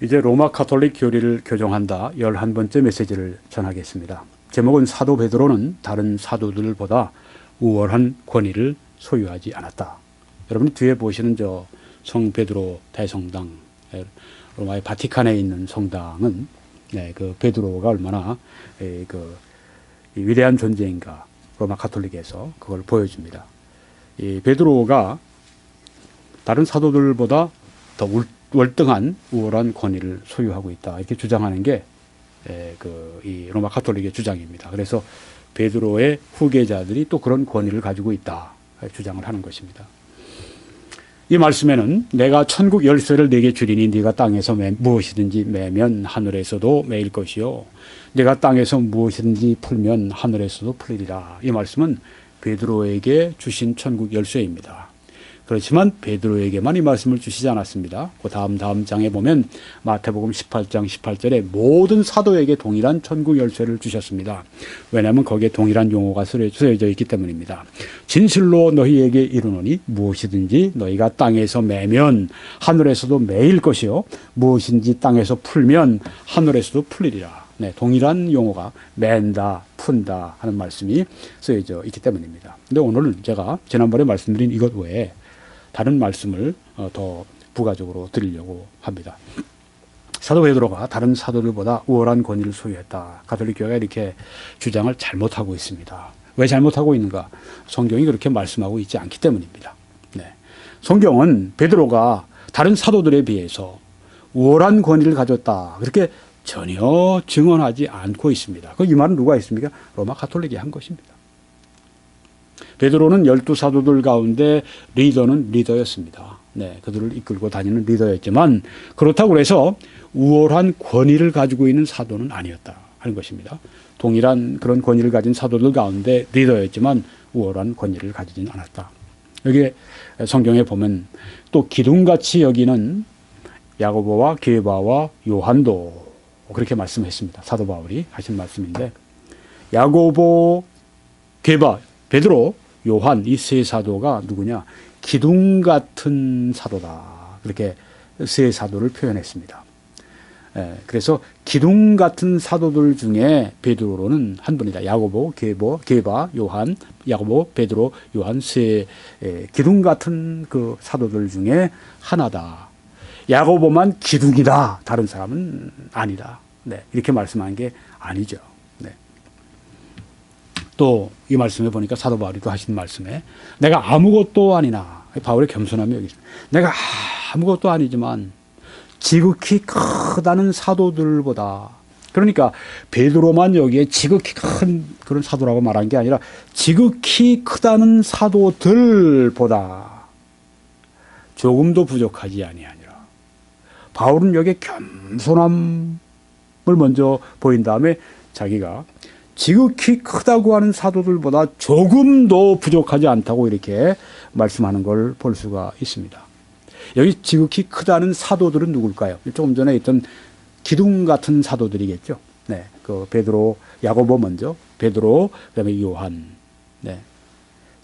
이제 로마 가톨릭 교리를 교정한다 11번째 메시지를 전하겠습니다. 제목은 사도 베드로는 다른 사도들보다 우월한 권위를 소유하지 않았다. 여러분 뒤에 보시는 저 성 베드로 대성당, 로마의 바티칸에 있는 성당은 그 베드로가 얼마나 그 위대한 존재인가 로마 가톨릭에서 그걸 보여줍니다. 이 베드로가 다른 사도들보다 더 월등한 우월한 권위를 소유하고 있다 이렇게 주장하는 게 이 로마 가톨릭의 주장입니다. 그래서 베드로의 후계자들이 또 그런 권위를 가지고 있다 주장을 하는 것입니다. 이 말씀에는 내가 천국 열쇠를 네게 주리니 네가 땅에서 무엇이든지 매면 하늘에서도 매일 것이요 네가 땅에서 무엇이든지 풀면 하늘에서도 풀리리라. 이 말씀은 베드로에게 주신 천국 열쇠입니다. 그렇지만 베드로에게만 이 말씀을 주시지 않았습니다. 그 다음 장에 보면 마태복음 18장 18절에 모든 사도에게 동일한 천국 열쇠를 주셨습니다. 왜냐하면 거기에 동일한 용어가 쓰여져 있기 때문입니다. 진실로 너희에게 이르노니 무엇이든지 너희가 땅에서 매면 하늘에서도 매일 것이요 무엇인지 땅에서 풀면 하늘에서도 풀리리라. 동일한 용어가 맨다, 푼다 하는 말씀이 쓰여져 있기 때문입니다. 근데 오늘은 제가 지난번에 말씀드린 이것 외에 다른 말씀을 더 부가적으로 드리려고 합니다. 사도 베드로가 다른 사도들보다 우월한 권위를 소유했다. 가톨릭 교회가 이렇게 주장을 잘못하고 있습니다. 왜 잘못하고 있는가? 성경이 그렇게 말씀하고 있지 않기 때문입니다. 성경은 베드로가 다른 사도들에 비해서 우월한 권위를 가졌다. 그렇게 전혀 증언하지 않고 있습니다. 이 말은 누가 했습니까? 로마 가톨릭이 한 것입니다. 베드로는 12사도들 가운데 리더였습니다. 그들을 이끌고 다니는 리더였지만 그렇다고 해서 우월한 권위를 가지고 있는 사도는 아니었다 하는 것입니다. 동일한 그런 권위를 가진 사도들 가운데 리더였지만 우월한 권위를 가지진 않았다. 여기 성경에 보면 또 기둥같이 여기는 야고보와 게바와 요한도 그렇게 말씀했습니다. 사도 바울이 하신 말씀인데 야고보, 게바, 베드로, 요한 이 세 사도가 누구냐? 기둥 같은 사도다. 그렇게 세 사도를 표현했습니다. 그래서 기둥 같은 사도들 중에 베드로는 한 분이다. 야고보, 게바, 요한, 야고보, 베드로, 요한 세 기둥 같은 그 사도들 중에 하나다. 야고보만 기둥이다. 다른 사람은 아니다. 이렇게 말씀한 게 아니죠. 또 이 말씀에 보니까 사도 바울이 또 하신 말씀에 내가 아무것도 아니나 바울의 겸손함이 여기 있습니다. 내가 아무것도 아니지만 지극히 크다는 사도들보다 그러니까 베드로만 여기에 지극히 큰 그런 사도라고 말한 게 아니라 지극히 크다는 사도들보다 조금도 부족하지 아니하니라. 바울은 여기에 겸손함을 먼저 보인 다음에 자기가 지극히 크다고 하는 사도들보다 조금도 부족하지 않다고 이렇게 말씀하는 걸 볼 수가 있습니다. 여기 지극히 크다는 사도들은 누굴까요? 조금 전에 있던 기둥 같은 사도들이겠죠. 그 베드로, 야고보 먼저, 베드로, 그다음에 요한.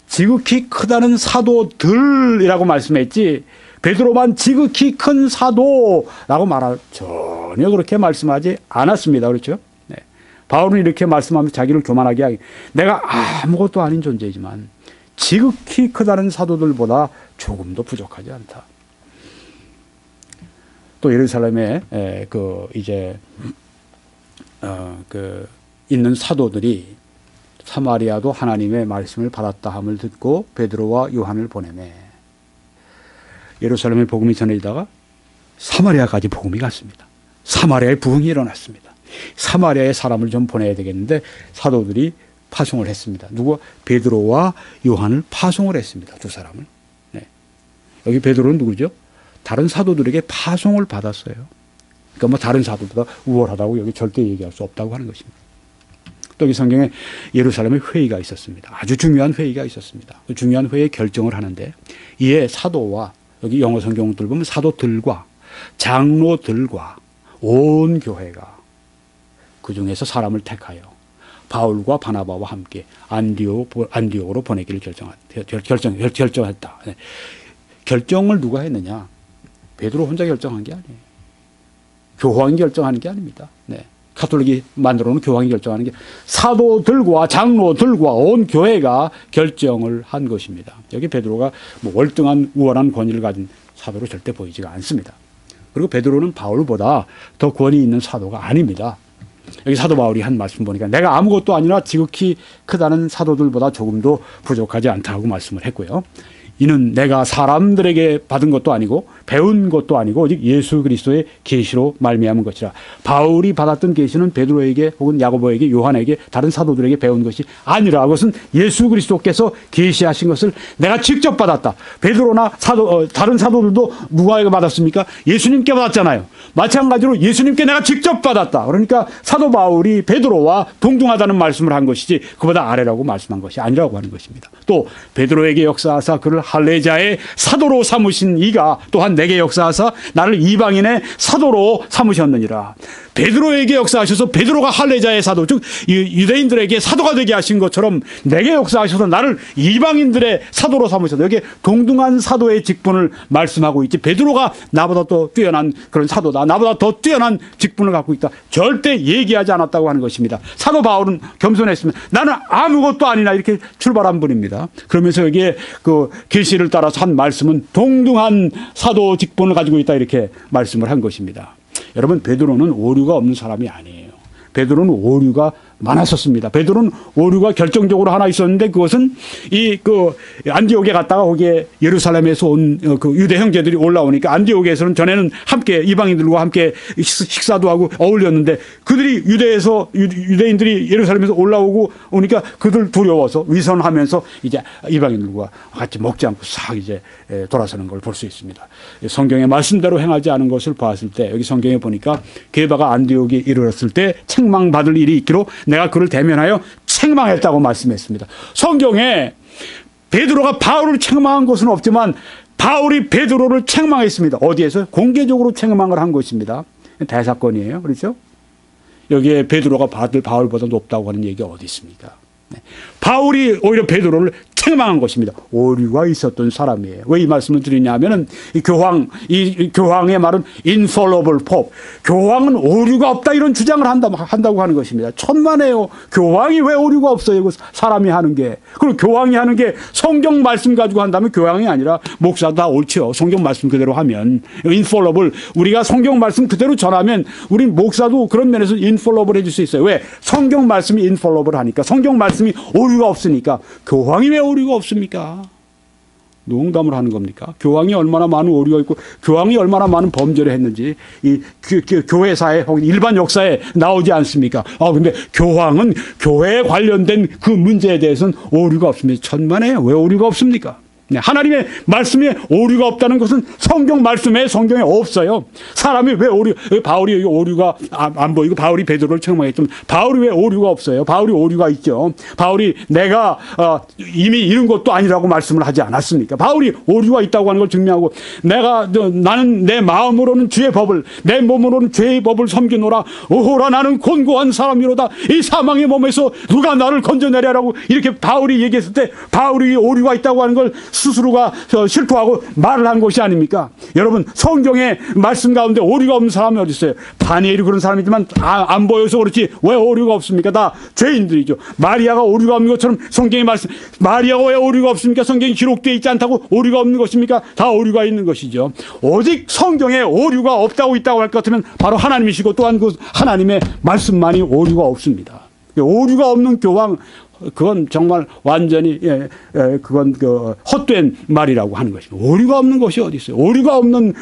지극히 크다는 사도들이라고 말씀했지 베드로만 지극히 큰 사도라고 전혀 그렇게 말씀하지 않았습니다. 그렇죠? 바울은 이렇게 말씀하면서 자기를 교만하게 하기 내가 아무것도 아닌 존재이지만 지극히 크다는 사도들보다 조금도 부족하지 않다. 또 예루살렘에 있는 사도들이 사마리아도 하나님의 말씀을 받았다 함을 듣고 베드로와 요한을 보내매 예루살렘에 복음이 전해지다가 사마리아까지 복음이 갔습니다. 사마리아에 부흥이 일어났습니다. 사마리아에 사람을 좀 보내야 되겠는데 사도들이 파송을 했습니다. 누구? 베드로와 요한을 파송을 했습니다. 두 사람을. 여기 베드로는 누구죠? 다른 사도들에게 파송을 받았어요. 그러니까 다른 사도보다 우월하다고 여기 절대 얘기할 수 없다고 하는 것입니다. 또 이 성경에 예루살렘에 회의가 있었습니다. 아주 중요한 회의가 있었습니다. 그 중요한 회의에 결정을 하는데 이에 사도와 여기 영어 성경들 보면 사도들과 장로들과 온 교회가 그 중에서 사람을 택하여 바울과 바나바와 함께 안디옥으로 보내기를 결정했다. 결정을 누가 했느냐? 베드로 혼자 결정한 게 아니에요. 교황이 결정하는 게 아닙니다. 네. 가톨릭이 만들어 놓은 교황이 결정하는 게 사도들과 장로들과 온 교회가 결정을 한 것입니다. 여기 베드로가 뭐 월등한 우월한 권위를 가진 사도로 절대 보이지가 않습니다. 그리고 베드로는 바울보다 더 권위 있는 사도가 아닙니다. 여기 사도 바울이 한 말씀 보니까 내가 아무것도 아니라 지극히 크다는 사도들보다 조금도 부족하지 않다고 말씀을 했고요. 이는 내가 사람들에게 받은 것도 아니고 배운 것도 아니고 오직 예수 그리스도의 계시로 말미암은 것이라. 바울이 받았던 계시는 베드로에게 혹은 야고보에게 요한에게 다른 사도들에게 배운 것이 아니라 그것은 예수 그리스도께서 계시하신 것을 내가 직접 받았다. 베드로나 다른 사도들도 누구에게 받았습니까? 예수님께 받았잖아요. 마찬가지로 예수님께 내가 직접 받았다. 그러니까 사도 바울이 베드로와 동등하다는 말씀을 한 것이지 그보다 아래라고 말씀한 것이 아니라고 하는 것입니다. 또 베드로에게 역사하사 그를 할례자의 사도로 삼으신 이가 또한 내게 역사하사 나를 이방인의 사도로 삼으셨느니라. 베드로에게 역사하셔서 베드로가 할례자의 사도, 즉 유대인들에게 사도가 되게 하신 것처럼 내게 역사하셔서 나를 이방인들의 사도로 삼으셔서 여기에 동등한 사도의 직분을 말씀하고 있지, 베드로가 나보다 더 뛰어난 그런 사도다, 나보다 더 뛰어난 직분을 갖고 있다, 절대 얘기하지 않았다고 하는 것입니다. 사도 바울은 겸손했으면 나는 아무것도 아니나 이렇게 출발한 분입니다. 그러면서 여기에 그 계시를 따라서 한 말씀은 동등한 사도 직분을 가지고 있다 이렇게 말씀을 한 것입니다. 여러분, 베드로는 오류가 없는 사람이 아니에요. 베드로는 오류가 많았었습니다. 베드로는 오류가 결정적으로 하나 있었는데 그것은 안디옥에 갔다가 거기에 예루살렘에서 온 그 유대 형제들이 올라오니까 안디옥에서는 전에는 함께 이방인들과 함께 식사도 하고 어울렸는데 그들이 유대인들이 예루살렘에서 올라오고 오니까 그들 두려워서 위선하면서 이제 이방인들과 같이 먹지 않고 싹 이제 돌아서는 걸 볼 수 있습니다. 성경의 말씀대로 행하지 않은 것을 봤을 때 여기 성경에 보니까 게바가 안디옥에 이르렀을 때 책망받을 일이 있기로 내가 그를 대면하여 책망했다고 말씀했습니다. 성경에 베드로가 바울을 책망한 것은 없지만 바울이 베드로를 책망했습니다. 어디에서? 공개적으로 책망을 한 것입니다. 대사건이에요. 그렇죠? 여기에 베드로가 바울보다 높다고 하는 얘기가 어디 있습니까? 네. 바울이 오히려 베드로를 책망한 것입니다. 오류가 있었던 사람이에요. 왜 이 말씀을 드리냐면은 이 교황의 말은 infallible pope. 교황은 오류가 없다 이런 주장을 한다고 하는 것입니다. 천만에요. 교황이 왜 오류가 없어요? 사람이 하는 게. 그리고 교황이 하는 게 성경 말씀 가지고 한다면 교황이 아니라 목사도 다 옳죠. 성경 말씀 그대로 하면. infallible. 우리가 성경 말씀 그대로 전하면 우리 목사도 그런 면에서 infallible 해줄 수 있어요. 왜? 성경 말씀이 infallible 하니까. 성경 말씀이 오류가 없으니까. 교황이 왜 오류가 없습니까? 농담을 하는 겁니까? 교황이 얼마나 많은 오류가 있고 교황이 얼마나 많은 범죄를 했는지 이 교회사에 혹은 일반 역사에 나오지 않습니까? 근데 교황은 교회에 관련된 그 문제에 대해서는 오류가 없습니다. 천만에요. 왜 오류가 없습니까? 하나님의 말씀에 오류가 없다는 것은 성경에 없어요. 사람이 왜 바울이 오류가 안 보이고 바울이 베드로를 책망했지만 바울이 왜 오류가 없어요? 바울이 오류가 있죠. 바울이 내가 이미 이런 것도 아니라고 말씀을 하지 않았습니까? 바울이 오류가 있다고 하는 걸 증명하고 나는 내 마음으로는 주의 법을 내 몸으로는 죄의 법을 섬기노라. 오호라 나는 곤고한 사람이로다. 이 사망의 몸에서 누가 나를 건져내려라고 이렇게 바울이 얘기했을 때 바울이 오류가 있다고 하는 걸 스스로가 실토하고 말을 한 것이 아닙니까? 여러분, 성경의 말씀 가운데 오류가 없는 사람이 어디 있어요? 다니엘이 그런 사람이지만 안 보여서 그렇지 왜 오류가 없습니까? 다 죄인들이죠. 마리아가 오류가 없는 것처럼 성경의 말씀, 마리아가 왜 오류가 없습니까? 성경이 기록되어 있지 않다고 오류가 없는 것입니까? 다 오류가 있는 것이죠. 오직 성경에 오류가 없다고 있다고 할 것 같으면 바로 하나님이시고 또한 그 하나님의 말씀만이 오류가 없습니다. 오류가 없는 교황, 그건 정말 완전히 그건 헛된 말이라고 하는 것입니다. 오류가 없는 것이 어디 있어요? 오류가 없는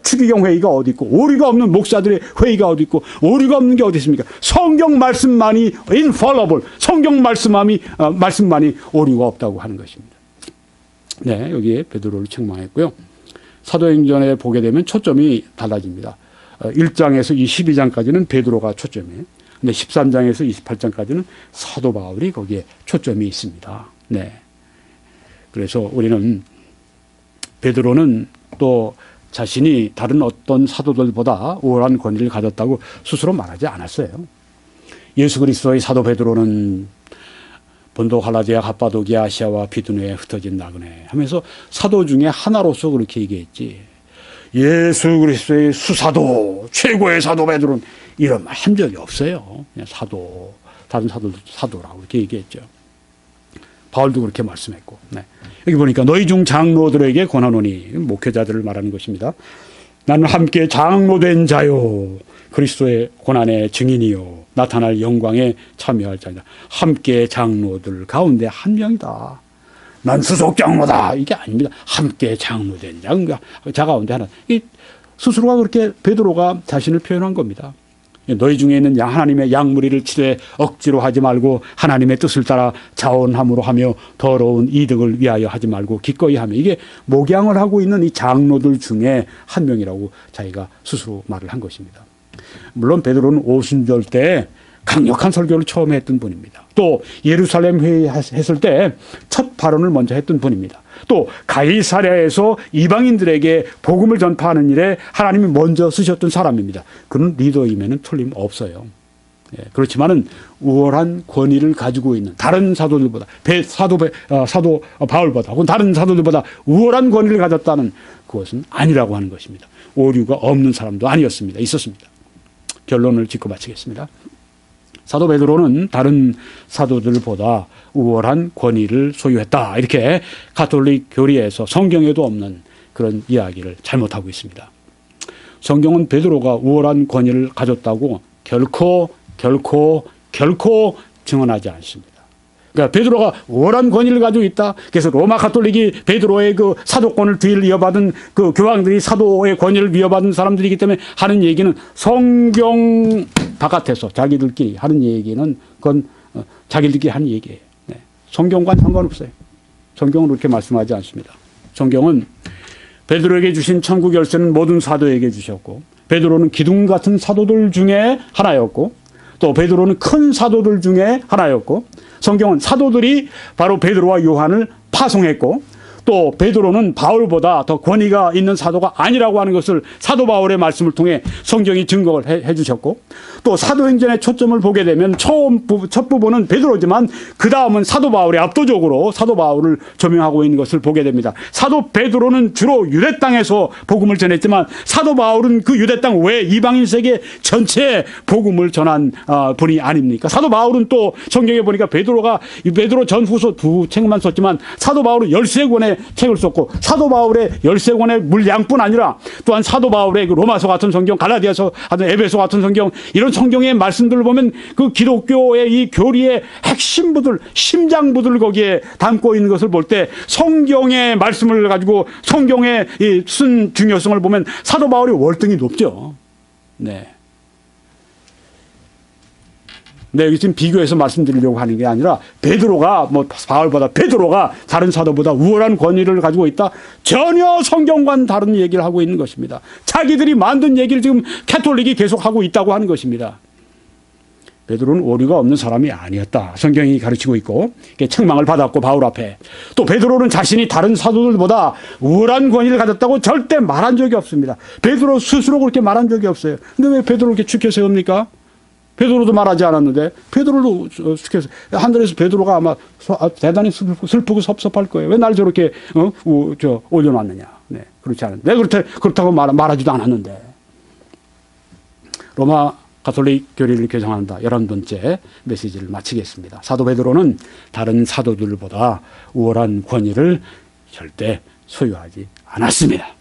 추기경 회의가 어디 있고 오류가 없는 목사들의 회의가 어디 있고 오류가 없는 게 어디 있습니까? 성경 말씀만이 infallible, 성경 말씀만이 오류가 없다고 하는 것입니다. 네, 여기에 베드로를 책망했고요. 사도행전에 보게 되면 초점이 달라집니다. 1장에서 12장까지는 베드로가 초점이에요. 근데 13장에서 28장까지는 사도 바울이 거기에 초점이 있습니다. 네. 그래서 우리는 베드로는 또 자신이 다른 어떤 사도들보다 우월한 권위를 가졌다고 스스로 말하지 않았어요. 예수 그리스도의 사도 베드로는 본도 갈라디아 갑바도기아 아시아와 비두니아에 흩어진 나그네 하면서 사도 중에 하나로서 그렇게 얘기했지. 예수 그리스도의 수사도, 최고의 사도 베드로는 이런 말 한 적이 없어요. 그냥 사도, 다른 사도도 사도라고 이렇게 얘기했죠. 바울도 그렇게 말씀했고. 네. 여기 보니까 너희 중 장로들에게 권하노니, 목회자들을 말하는 것입니다. 나는 함께 장로된 자요, 그리스도의 고난의 증인이요, 나타날 영광에 참여할 자이다. 함께 장로들 가운데 한 명이다. 난 수석 장로다, 이게 아닙니다. 함께 장로된 자 가운데 하나. 이 스스로가 그렇게 베드로가 자신을 표현한 겁니다. 너희 중에 있는 하나님의 양무리를 치되 억지로 하지 말고 하나님의 뜻을 따라 자원함으로 하며 더러운 이득을 위하여 하지 말고 기꺼이 하며, 이게 목양을 하고 있는 이 장로들 중에 한 명이라고 자기가 스스로 말을 한 것입니다. 물론 베드로는 오순절 때 강력한 설교를 처음 했던 분입니다. 또 예루살렘 회의했을 때 첫 발언을 먼저 했던 분입니다. 또 가이사랴에서 이방인들에게 복음을 전파하는 일에 하나님이 먼저 쓰셨던 사람입니다. 그는 리더임에는 틀림없어요. 예, 그렇지만은 우월한 권위를 가지고 있는 다른 사도들보다, 사도 바울보다 혹은 다른 사도들보다 우월한 권위를 가졌다는, 그것은 아니라고 하는 것입니다. 오류가 없는 사람도 아니었습니다. 있었습니다. 결론을 짓고 마치겠습니다. 사도 베드로는 다른 사도들보다 우월한 권위를 소유했다, 이렇게 가톨릭 교리에서 성경에도 없는 그런 이야기를 잘못하고 있습니다. 성경은 베드로가 우월한 권위를 가졌다고 결코 증언하지 않습니다. 그러니까 베드로가 우월한 권위를 가지고 있다, 그래서 로마 가톨릭이 베드로의 그 사도권을 이어받은 그 교황들이 사도의 권위를 이어받은 사람들이기 때문에 하는 얘기는, 성경 바깥에서 자기들끼리 하는 얘기는 그건 자기들끼리 하는 얘기예요. 네. 성경과는 상관없어요. 성경은 그렇게 말씀하지 않습니다. 성경은 베드로에게 주신 천국 열쇠는 모든 사도에게 주셨고, 베드로는 기둥 같은 사도들 중에 하나였고, 또 베드로는 큰 사도들 중에 하나였고, 성경은 사도들이 바로 베드로와 요한을 파송했고, 또 베드로는 바울보다 더 권위가 있는 사도가 아니라고 하는 것을 사도 바울의 말씀을 통해 성경이 증거를 해 주셨고, 또 사도행전의 초점을 보게 되면 첫 부분은 베드로지만 그 다음은 사도 바울이 압도적으로 사도 바울을 조명하고 있는 것을 보게 됩니다. 사도 베드로는 주로 유대 땅에서 복음을 전했지만 사도 바울은 그 유대 땅 외 이방인 세계 전체에 복음을 전한 분이 아닙니까? 사도 바울은 또 성경에 보니까 베드로 전후서 두 책만 썼지만 사도 바울은 13권의 책을 썼고, 사도 바울의 13권의 물량뿐 아니라 또한 사도 바울의 그 로마서 같은 성경, 갈라디아서 같은, 에베소 같은 성경, 이런 성경의 말씀들을 보면 그 기독교의 이 교리의 핵심부들, 심장부들 거기에 담고 있는 것을 볼 때, 성경의 말씀을 가지고 성경의 이 쓴 중요성을 보면 사도 바울이 월등히 높죠. 네. 네, 여기 지금 비교해서 말씀드리려고 하는 게 아니라, 베드로가 바울보다, 베드로가 다른 사도보다 우월한 권위를 가지고 있다, 전혀 성경과는 다른 얘기를 하고 있는 것입니다. 자기들이 만든 얘기를 지금 가톨릭이 계속하고 있다고 하는 것입니다. 베드로는 오류가 없는 사람이 아니었다, 성경이 가르치고 있고, 책망을 받았고 바울 앞에. 또 베드로는 자신이 다른 사도들보다 우월한 권위를 가졌다고 절대 말한 적이 없습니다. 베드로 스스로 그렇게 말한 적이 없어요. 근데 왜 베드로를 이렇게 축혀 세웁니까? 베드로도 말하지 않았는데, 베드로도 시켜서, 하늘에서 베드로가 아마 대단히 슬프고 섭섭할 거예요. 왜 날 저렇게, 올려놨느냐. 네, 그렇지 않은데. 그렇다고 말하지도 않았는데. 로마 가톨릭 교리를 개정한다, 11번째 메시지를 마치겠습니다. 사도 베드로는 다른 사도들보다 우월한 권위를 절대 소유하지 않았습니다.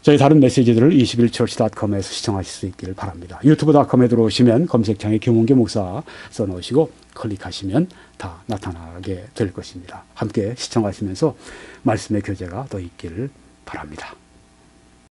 저희 다른 메시지들을 21church.com에서 시청하실 수 있기를 바랍니다. 유튜브.com에 들어오시면 검색창에 김홍계 목사 써놓으시고 클릭하시면 다 나타나게 될 것입니다. 함께 시청하시면서 말씀의 교제가 더 있기를 바랍니다.